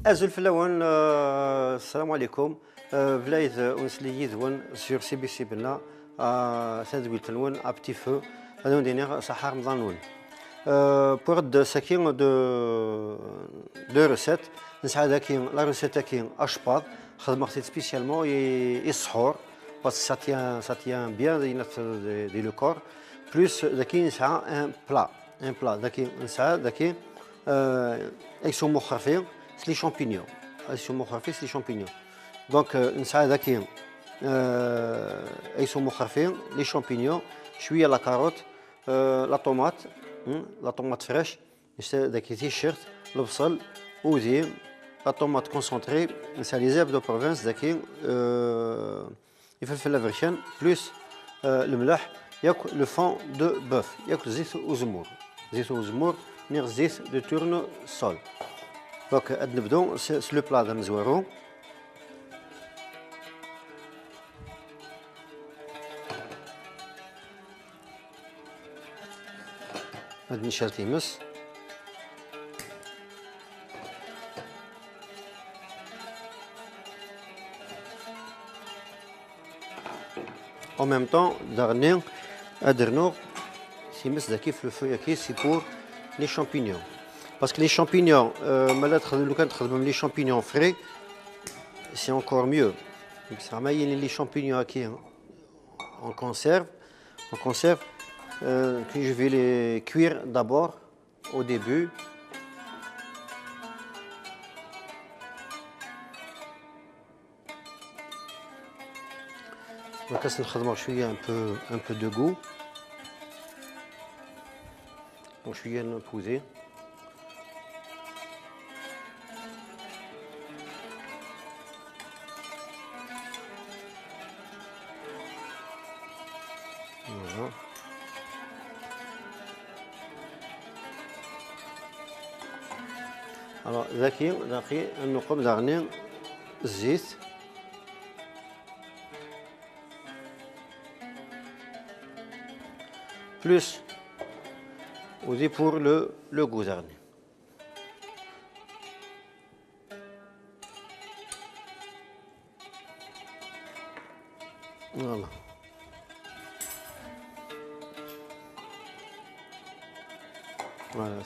أزول في الأول السلام عليكم بلايد ونسلي يذون سور سي بي سي بنا تدويل تنون أبتي فو هذون دينيغ صحة رمضان ون pour de sakin de recettes نسعى ذاكين لا recette كين أشباط خدمت spécialement et السحور parce que ça tient bien le corps plus ذاكين نسعى un plat ذاكين نسعى ذاكين إكسو مخرفين c'est les champignons. C'est les champignons. Donc, ils sont les champignons, شوية la carotte, la tomate fraîche, c'est des t-shirts, le bsal, aussi la tomate concentrée, c'est les herbes de province, il faut faire la version plus le ملح, le fond de bœuf, زيت وزمور, زيت de tournesol. Donc, نبداو le plat de مزوارو. هاد نشال تيمس. En même temps, درني أدرنو تيمس داكي في الفو كي سي pour les champignons. Parce que les champignons, les champignons frais, c'est encore mieux. Les champignons en conserve, que je vais les cuire d'abord au début. Donc là, c'est un peu de goût. Donc je suis bien posé. Voilà. Alors, ذاكي نقوم دارني الزيت plus aussi pour le goût dernier. Voilà. Voilà,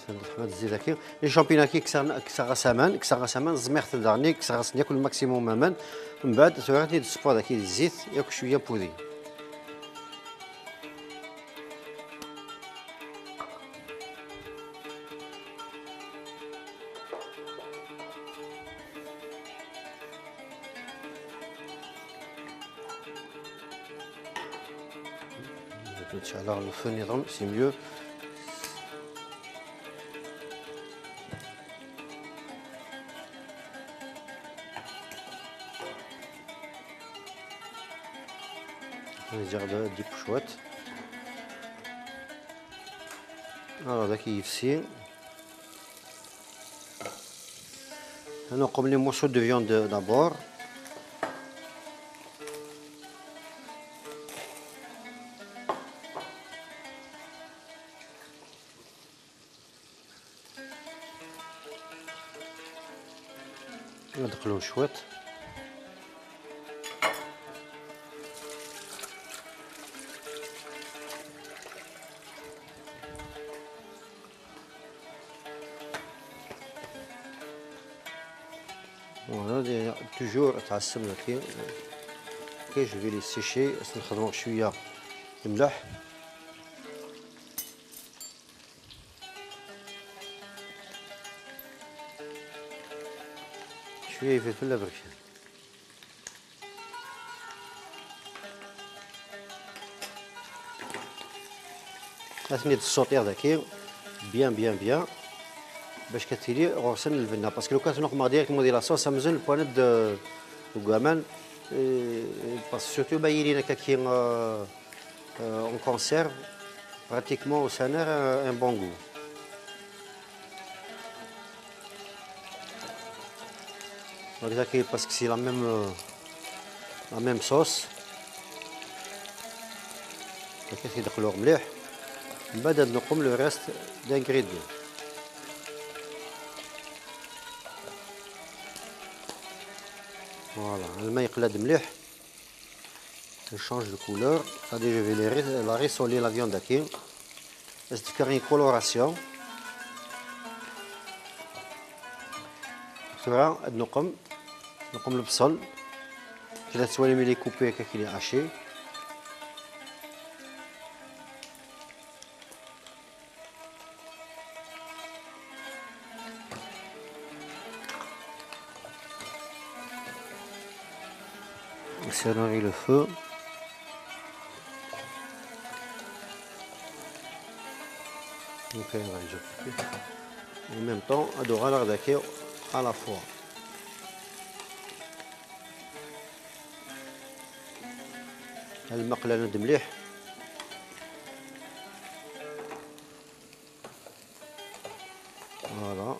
les champignons qui كسر زميخت الدارني كسر ياكل الماكسيموم من بعد تغادي تصفى داك الزيت ياكل شويه بودي. Alors le feu nidron c'est mieux. نجرب ديك شوات. Alors داك يفسي. نقوم لي morceaux de viande d'abord. ندخلو شوات. Voilà, toujours تعسم كي je vais les sécher نخدمو شويه الملح شويه فلفل برشا لازم الصوتير داكي bien باش كتيلي غرسن الفنه باسكو لو كان نقمر ديريكتومون ديال لاصوص سامزون البوانت دو كوامان باسكو سورتو باين لينا كي اون كونسيرف براتيكمون او سانير ان بون غو داكي باسكو سي لا ميم صوص داكي كيدخلوه مليح من بعد نقوم لو ريست دانغريديون Voilà, الماء يقلد مليح. Je change de couleur. C'est-à-dire je vais la rissoler la viande هكي. باش تفكر une coloration. ثورة هاد نقم البصل. Je laisse soigner les couper هكا كي haché. Accélérer le feu. En même temps, adorer l'ardaké à la fois. المقلة ند مليح. Voilà.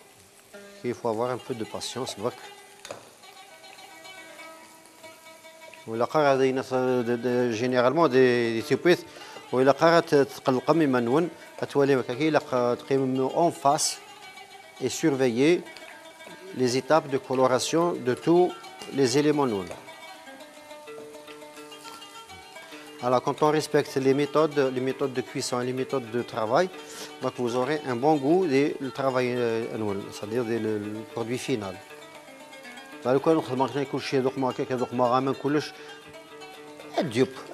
Il faut avoir un peu de patience برك. ولا قرا هذه الناس جينيرالمون دي تيبيث ولا قرا تقلق مما نون تولي هكاك الا تقيم اون فاس et surveiller les étapes de coloration de tous les éléments noun. Alors quand on respecte les méthodes de cuisson et les méthodes de travail, donc vous aurez un bon goût du travail c'est-à-dire le produit final. لو كان نخدم كل شيء ذوق ما هكاك ذوق ما غامن كلش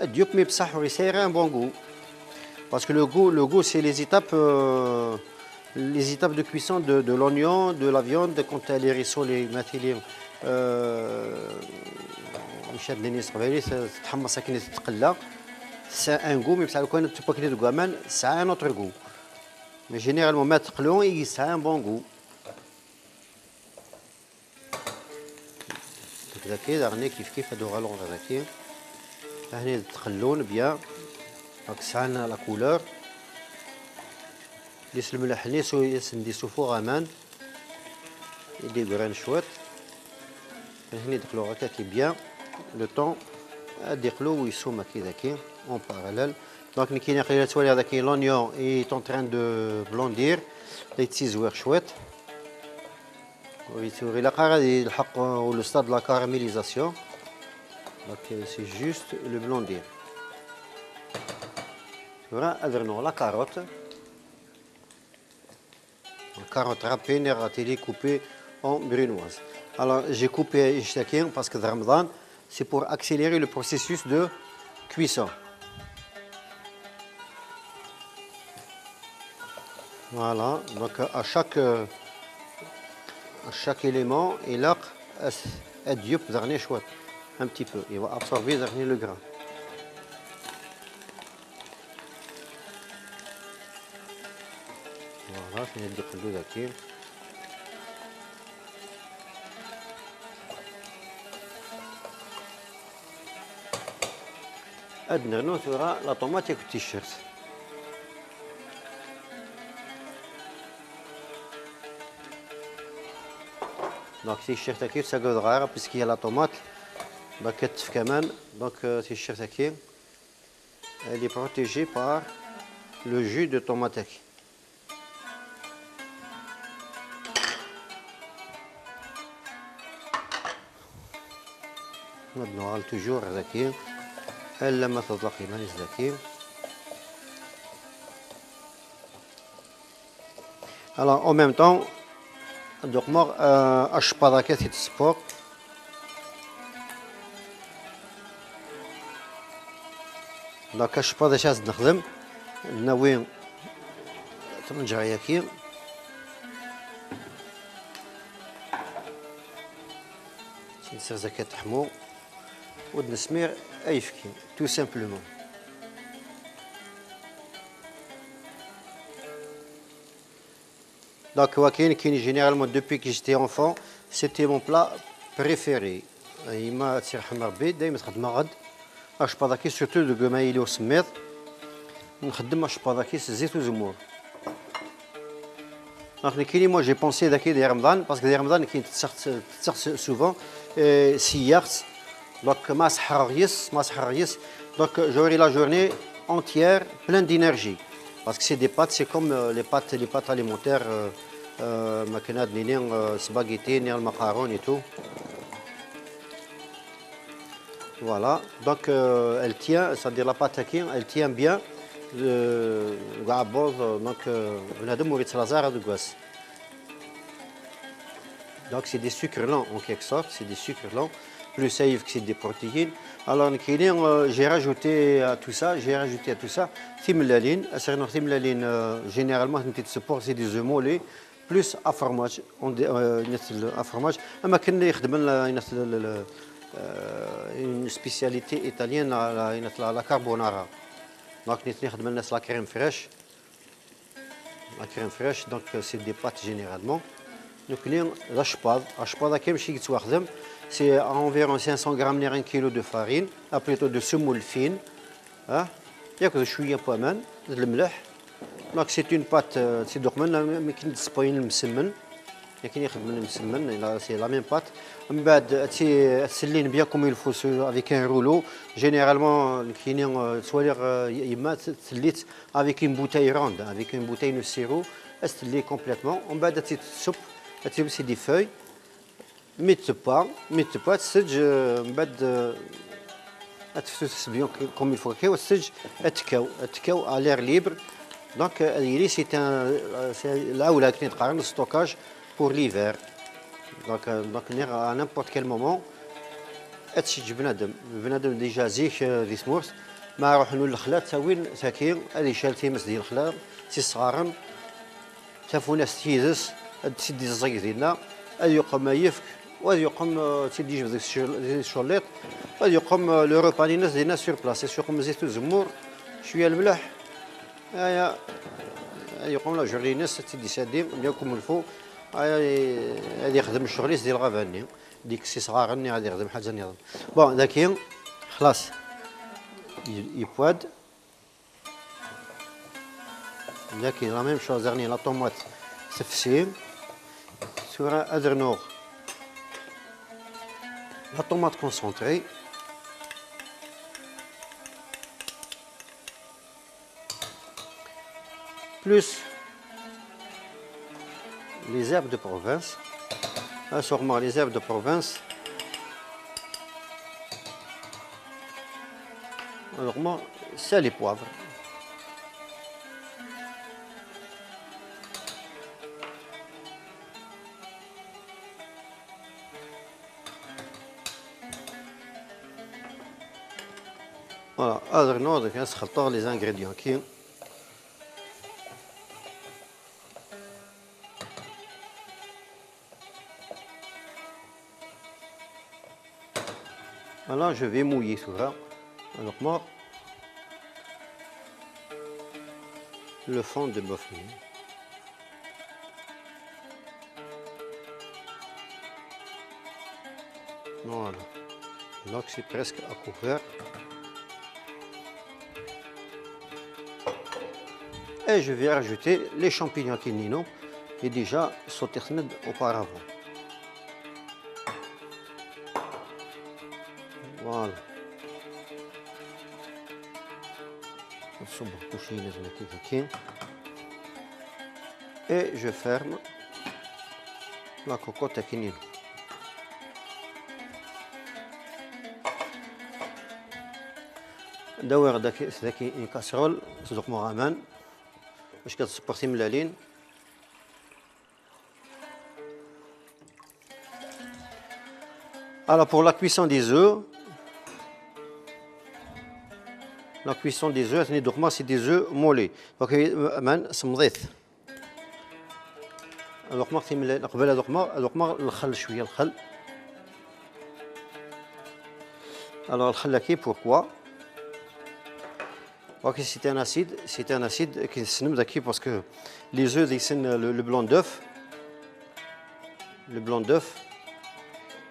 الديوب مي بصح ويسير ان بون غو parce que le goût c'est les étapes de cuisson de l'oignon, de la viande quand elle est rissolée مثلا مشات لي صغيري تحمص كي تتقلى c'est un goût mais بصح لو كان تباكلي ذوق غامان c'est un autre goût mais généralement ما تقلون c'est un bon goût. هكا داغني كيف هادو غالون هكاكي هاني تخلون بيان راك سالنا لا كولور ليس الملح نيسو يسندي سوفو غامان يدي غران شويت هاني دخلو هكاكي بيان لو طون ديقلو ويسوم هكاكي اون باراليل دونك كي نقي توالي هذاكي لونيون اي طون تران دو بلوندير يتسيزوير شويت Il a le stade de la caramélisation. Donc c'est juste le blondir. La carotte. La carotte râpée, ratée, coupée en brunoise. Alors j'ai coupé chacun parce que Ramadan, c'est pour accélérer le processus de cuisson. Voilà, donc à chaque élément, il a un diop dernier chouette, un petit peu. Il va absorber dernier le gras. Voilà, c'est le diop de d'accord. Adnano sera la tomate et le t-shirt. Donc c'est الشيخ تاكي تساقو صغيرة باسكو هي لا طوماط دونك كتف كمان دونك سي الشيخ تاكي elle est protégée par le jus de tomate تاكي. نبنوها توجور هذاكي الا ما تطلقي مانيش ذاكي. Alors en même temps donc moi الشباطة كي تسبوق دونك الشباطة شاز نخدم ناوي تنجع ياكي نصير زكاة تحمو ود نسمير ايفكي tout simplement. Donc, généralement, depuis que j'étais enfant, c'était mon plat préféré. Il m'a tiré un peu de الشباطاكي surtout de قمايلي وسميط نخدم الشباطاكي زيت وزمور. Donc moi j'ai pensé داكي ديال رمضان parce que ديال رمضان كاين تسخ souvent سيارت donc ما صحريس donc j'aurai la journée entière pleine d'énergie parce que c'est des pâtes c'est comme les pâtes alimentaires ما كنا دنيا spaghetti ni le macaron et tout. Voilà, donc elle tient, c'est-à-dire la pâte elle tient bien. Donc donc c'est des sucres lents en quelque sorte, c'est des sucres lents, plus safe que c'est des protéines. Alors j'ai rajouté à tout ça, thimlaline, généralement c'est des œufs mollets plus à fromage, à fromage. أما كان يخدم une spécialité italienne la carbonara. Donc نخدم لنا la crème fraîche. La crème fraîche, donc c'est des pâtes généralement. Donc, c'est environ 500 grammes de 1 kg de farine, plutôt de semoule fine. Donc, c'est une pâte, c'est la même pâte. Bien comme il faut avec un rouleau. Généralement, avec une bouteille ronde, avec une bouteille de sirop, complètement. On va soupe. C'est des feuilles, mais pas, c'est comme il faut que c'est à l'air libre. Donc, c'est là où la le stockage pour l'hiver. Donc, à n'importe quel moment, déjà ما راح للخلا تاوين ثاكي هذه شالتي مس ديال الخلا سي صغارن شافوا ناس تيزس تسدي الزيت ديالنا هذا يقوم يفك وهذا يقوم تيدي يجبد الشوليط وهذا يقوم لو روبا ديال الناس ديالنا سور بلاص يقوم زيت الزمور شويه الملح هيا يقوم لا جوري الناس تيدي سادين ياكم الفو هذا يخدم الشغليس ديال الغاباني ديك سي صغارني غادي يخدم حاجه نظام بون داكين خلاص يبواد داكين لا ميم شوز dernier la tomate سفسي sur un adrenor la tomate concentrée plus les herbes de province sûrement les herbes de province. Alors moi, sel et poivre. Voilà, هذا نوض كاس خلطوا les ingrédients qui. Voilà, je vais mouiller tout ça. Alors moi, le fond de bœuf. Voilà. Donc c'est presque à couvert. Et je vais rajouter les champignons quinino et déjà sautés auparavant. Voilà. Et je ferme la cocotte à quinino. ندور داكي une casserole صدق مغامن باش كتصبرتي ملالين. Alors pour la cuisson des œufs, c'est des œufs mollets. Donc man سمضيت. alors ما قبل هذوك الخل شويه الخل. Alors الخل كي pourquoi? Ok, c'est un acide qui se nomme d'accord parce que les œufs c'est le blanc d'œuf.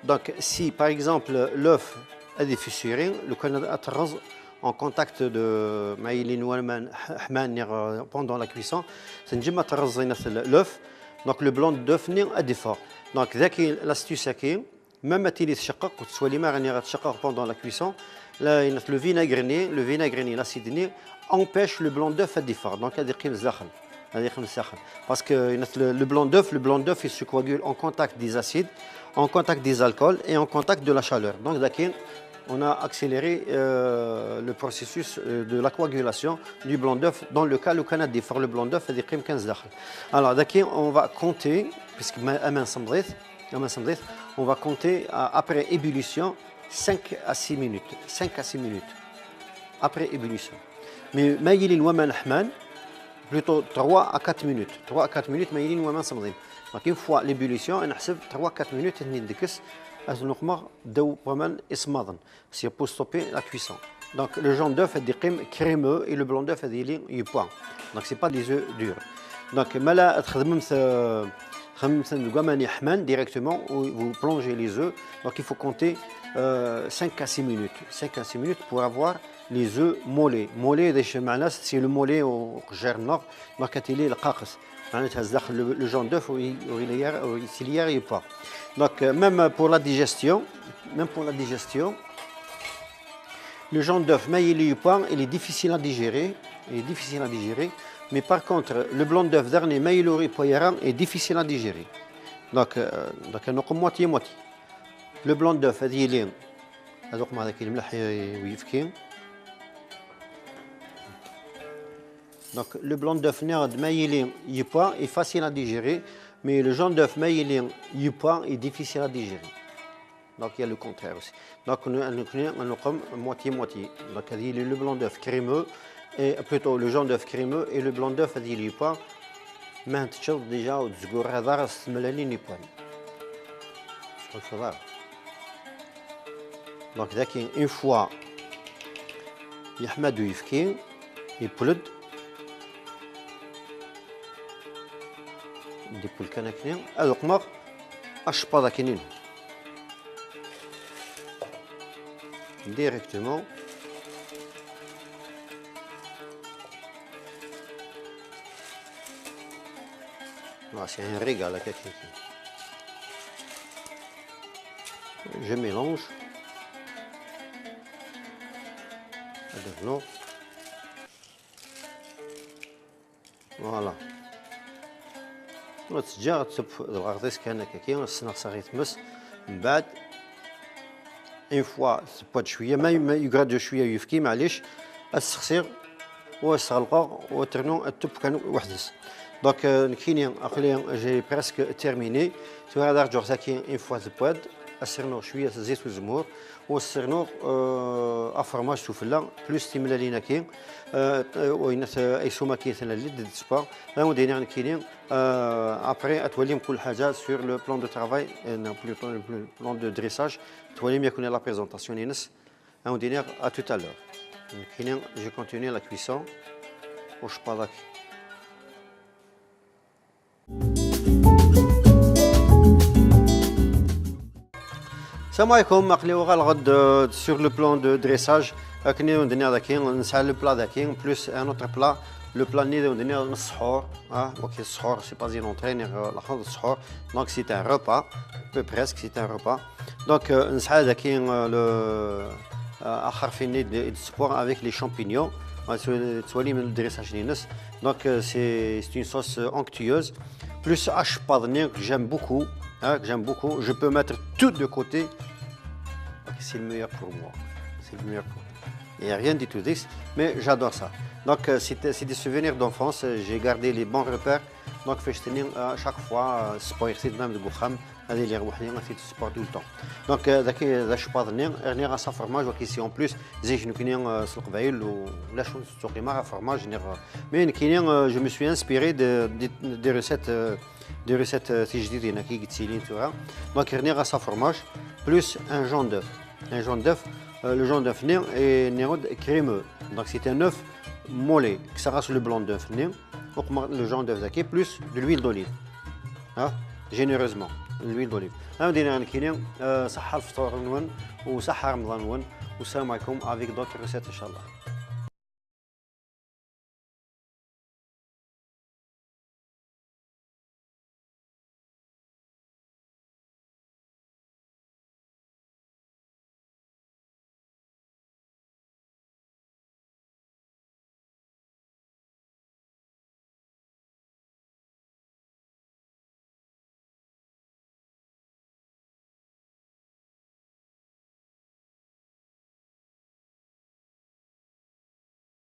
Donc si par exemple l'œuf a des fissurés, le Canada en contact de pendant la cuisson, c'est l'œuf. Donc le blanc d'œuf n'est pas fort. Donc l'astuce c'est même si soit pendant la cuisson, le vinaigre l'acide empêche le blanc d'œuf à défendre. Donc parce que le blanc d'œuf il se coagule en contact des acides, en contact des alcools et en contact de la chaleur. Donc on a accéléré le processus de la coagulation du blanc d'œuf dans le cas où on a des le blanc d'œuf est 15 داخل. Alors d'accord, on va compter puisque on va compter après ébullition 5 à 6 minutes. 5 à 6 minutes après ébullition. Mais maïlin wa manahman plutôt 3 à 4 minutes. 3 à 4 minutes maïlin wa mansamdin. Donc une fois l'ébullition, on حسب 3 à 4 minutes ندكس النقمة دو ومن إسماضن. C'est pour stopper la cuisson. Donc le jaune d'œuf est des crémeux et le blanc d'œuf est des lignes yupan. Donc c'est pas des œufs durs. Donc ملا directement vous plongez les œufs. Donc il faut compter 5 à 6 minutes. 5 à 6 minutes pour avoir les œufs mollets. Mollets c'est le mollet au germe. Donc le jaune d'œuf il y a pas. Donc même pour la digestion, le jaune d'œuf, il est difficile à digérer. Mais par contre, le blanc d'œuf dernier, est difficile à digérer. Donc, on moitié. Le blanc d'œuf, donc le blanc d'œuf est facile à digérer, mais le jaune d'œuf est difficile à digérer. Donc il y a le contraire aussi. Donc on moitié. Donc le blanc d'œuf crémeux et plutôt le jaune d'œuf crémeux et le blanc d'œuf ما تشرب déjà وتزقور هذا راس ملالين يبان. Donc ذاك une fois يحمد ويفكي يبلد ديبول كناكنين هذوك ماغ اشبا ذاكنين directement. C'est un régal à quelqu'un. Je mélange. Voilà. وتجي تصب الغطيس كان كاكي السنة صغير تمس من بعد اون فوا تبات شويه ما يقعد شويه يفكي معليش السخسير والسغلقه وترنو التوب كان وحدس. Donc j'ai presque terminé. Tu vas voir Georgia une fois de poêle, asserno شويه زيت وزمور وسرنو افرماج سوفلا بلوس تيملالينا كاين وينات اي سوما كيثنا اللي ديت با لا ودينا كاينين ابري اتوليم كل حاجه sur le plan de travail plutôt le plan de dressage توليم يكون la présentation نينس ودينا à tout à l'heure. كاينين je continue la cuisson واش بالاك. السلام عليكم. مقليو غالغد sur le plan de dressage كني ندير داكين نسعى لو بلا داكين بلوس ان اوتر بلا لو بلا ني ندير السحور اوكي السحور سي با زين اونترينير لا خود السحور دونك سي ان روبا بو بريسك سي ان روبا دونك نسعى داكين لو اخر فيني دي سبور افيك لي شامبينيون تولي من الدريساج نينس دونك سي اون صوص اونكتيوز plus hache-padrnier que j'aime beaucoup, je peux mettre tout de côté. C'est le meilleur pour moi. Il n'y a rien du tout dit, mais j'adore ça. Donc c'est des souvenirs d'enfance. J'ai gardé les bons repères. Donc je fais à chaque fois sport même de Boukham, aller les rouhni, on fait du sport tout le temps. Donc ذاك hache-padrnier, dernier à sa fromage, ici en plus, j'ai nous connais sur le bail ou la chose sur les marques fromage général. Mais je me suis inspiré des recettes تجديدية كي قلت لي نتوما. دونك رني غا fromage plus un jaune d'œuf. Le jaune d'œuf est crémeux. Donc c'est un œuf mollet qui s'arrache le blanc d'œuf. Le jaune d'œuf plus de l'huile d'olive. Généreusement l'huile d'olive. دينا كاينين صحة الفطور نون وصحة رمضان نون والسلام عليكم avec d'autres recettes ان شاء الله.